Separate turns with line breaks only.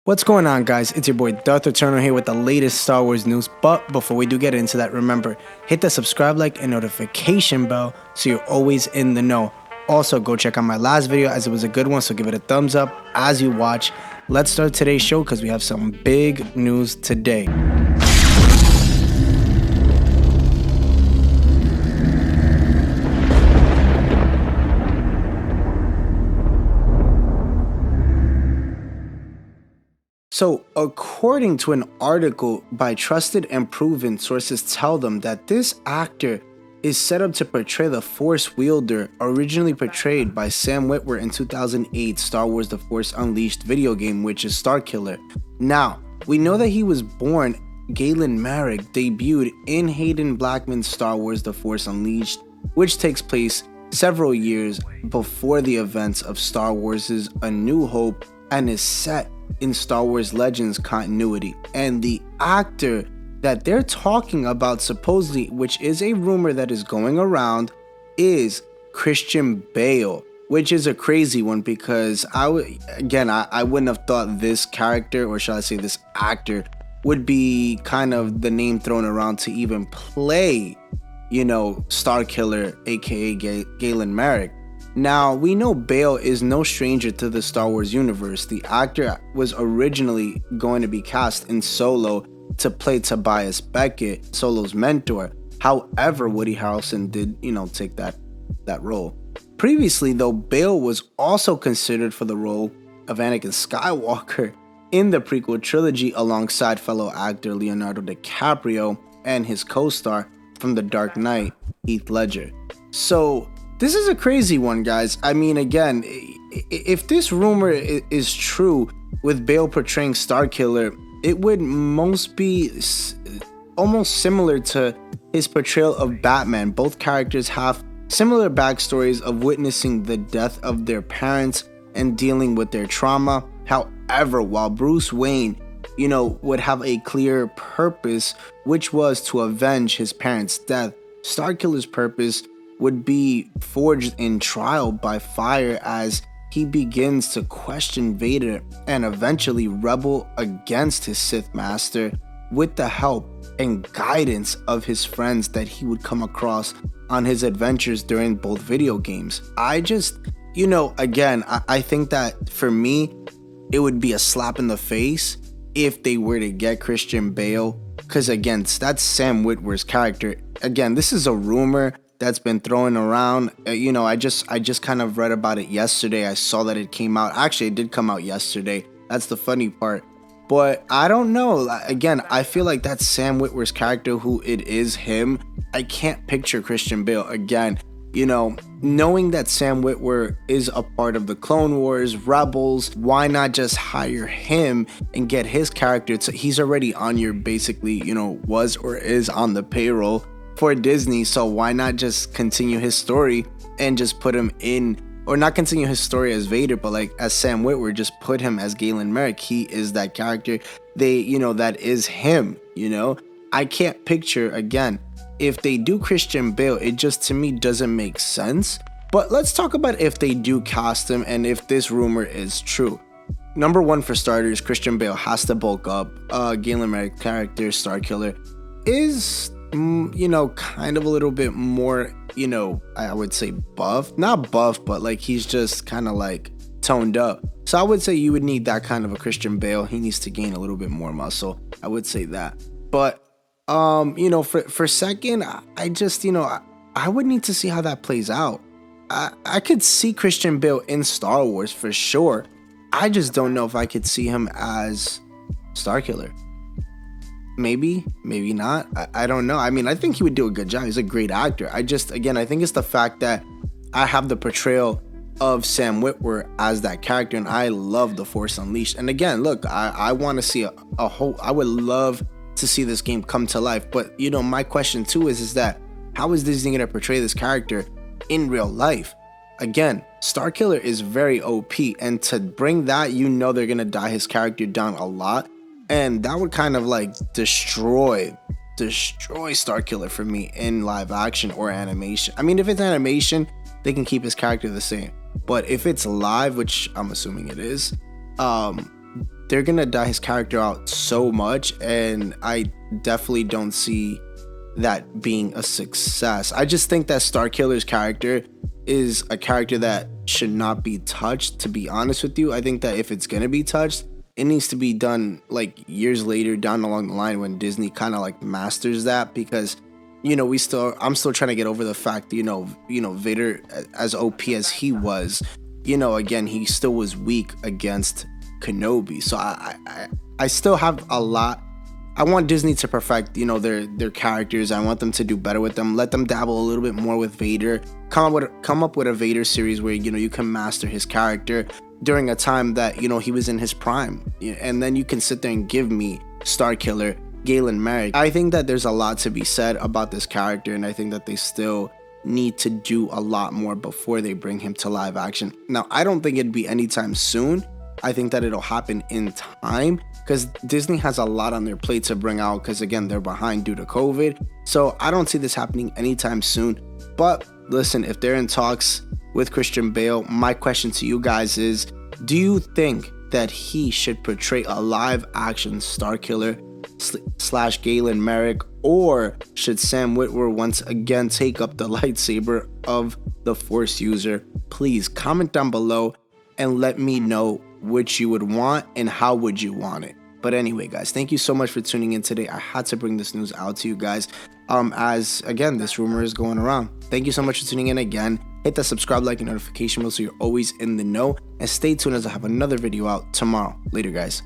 What's going on, guys? It's your boy Darth Eternal here with the latest Star Wars news. But before we do get into that, remember, hit the subscribe, like, and notification bell so you're always in the know. Also, go check out my last video as it was a good one, so give it a thumbs up as you watch. Let's start today's show because we have some big news today. So, according to an article by trusted and proven sources, tell them that this actor is set up to portray the Force wielder originally portrayed by Sam Witwer in 2008 Star Wars The Force Unleashed video game, which is Starkiller. Now, we know that he was born. Galen Marek debuted in Hayden Blackman's Star Wars The Force Unleashed, which takes place several years before the events of Star Wars' A New Hope and is set in Star Wars Legends continuity. And the actor that they're talking about supposedly, which is a rumor that is going around, is Christian Bale, which is a crazy one because I wouldn't have thought this character, or shall I say this actor, would be kind of the name thrown around to even play, Starkiller, aka Galen Marek. Now, we know Bale is no stranger to the Star Wars universe. The actor was originally going to be cast in Solo to play Tobias Beckett, Solo's mentor. However, Woody Harrelson did, take that role. Previously, though, Bale was also considered for the role of Anakin Skywalker in the prequel trilogy alongside fellow actor Leonardo DiCaprio and his co-star from The Dark Knight, Heath Ledger. So, this is a crazy one, guys. I mean, again, if this rumor is true with Bale portraying Starkiller, it would almost similar to his portrayal of Batman. Both characters have similar backstories of witnessing the death of their parents and dealing with their trauma. However, while Bruce Wayne, would have a clear purpose, which was to avenge his parents' death, Starkiller's purpose would be forged in trial by fire as he begins to question Vader and eventually rebel against his Sith master with the help and guidance of his friends that he would come across on his adventures during both video games. I just, I think that for me, it would be a slap in the face if they were to get Christian Bale, because again, that's Sam Witwer's character. Again, this is a rumor that's been thrown around. I just kind of read about it yesterday. I saw that it came out. Actually, it did come out yesterday. That's the funny part. But I don't know. Again, I feel like that's Sam Witwer's character, who it is him. I can't picture Christian Bale. Again, knowing that Sam Witwer is a part of the Clone Wars, Rebels, why not just hire him and get his character he's already on your basically, was or is on the payroll for Disney, so why not just continue his story and just put him in, or not continue his story as Vader, but like as Sam Witwer, just put him as Galen Marek. He is that character. That is him, I can't picture, again, if they do Christian Bale, it just to me doesn't make sense. But let's talk about if they do cast him and if this rumor is true. Number one, for starters, Christian Bale has to bulk up. Galen Marek character, Starkiller, is kind of a little bit more, I would say buff. Not buff, but like he's just kind of like toned up. So I would say you would need that kind of a Christian Bale. He needs to gain a little bit more muscle. I would say that. But, for second, I just, I would need to see how that plays out. I could see Christian Bale in Star Wars for sure. I just don't know if I could see him as Starkiller. Maybe not. I don't know. I mean, I think he would do a good job. He's a great actor. I think it's the fact that I have the portrayal of Sam Witwer as that character, and I love The Force Unleashed. And again, look, I want to see a whole, I would love to see this game come to life. But, my question too is that how is Disney going to portray this character in real life? Again, Starkiller is very OP, and to bring that, they're going to die his character down a lot. And that would kind of like destroy Starkiller for me in live action or animation. I mean, if it's animation, they can keep his character the same. But if it's live, which I'm assuming it is, they're gonna die his character out so much, and I definitely don't see that being a success. I just think that Starkiller's character is a character that should not be touched, to be honest with you. I think that if it's gonna be touched, it needs to be done like years later down along the line when Disney kind of like masters that, because I'm still trying to get over the fact, Vader, as OP as he was, again, he still was weak against Kenobi. So I still have a lot. I want Disney to perfect, their characters. I want them to do better with them. Let them dabble a little bit more with Vader. Come up with a Vader series where you can master his character during a time that he was in his prime, and then you can sit there and give me Starkiller, Galen Marek. I think that there's a lot to be said about this character, and I think that they still need to do a lot more before they bring him to live action. Now, I don't think it'd be anytime soon. I think that it'll happen in time, because Disney has a lot on their plate to bring out, because again, they're behind due to COVID. So I don't see this happening anytime soon. But listen, if they're in talks with Christian Bale, my question to you guys is, do you think that he should portray a live action Starkiller / Galen Marek, or should Sam Witwer once again take up the lightsaber of the Force user? Please comment down below and let me know which you would want and how would you want it. But anyway, guys, thank you so much for tuning in today. I had to bring this news out to you guys, as again, this rumor is going around. Thank you so much for tuning in again. Hit that subscribe, like, and notification bell so you're always in the know, and stay tuned as I have another video out tomorrow. Later, guys.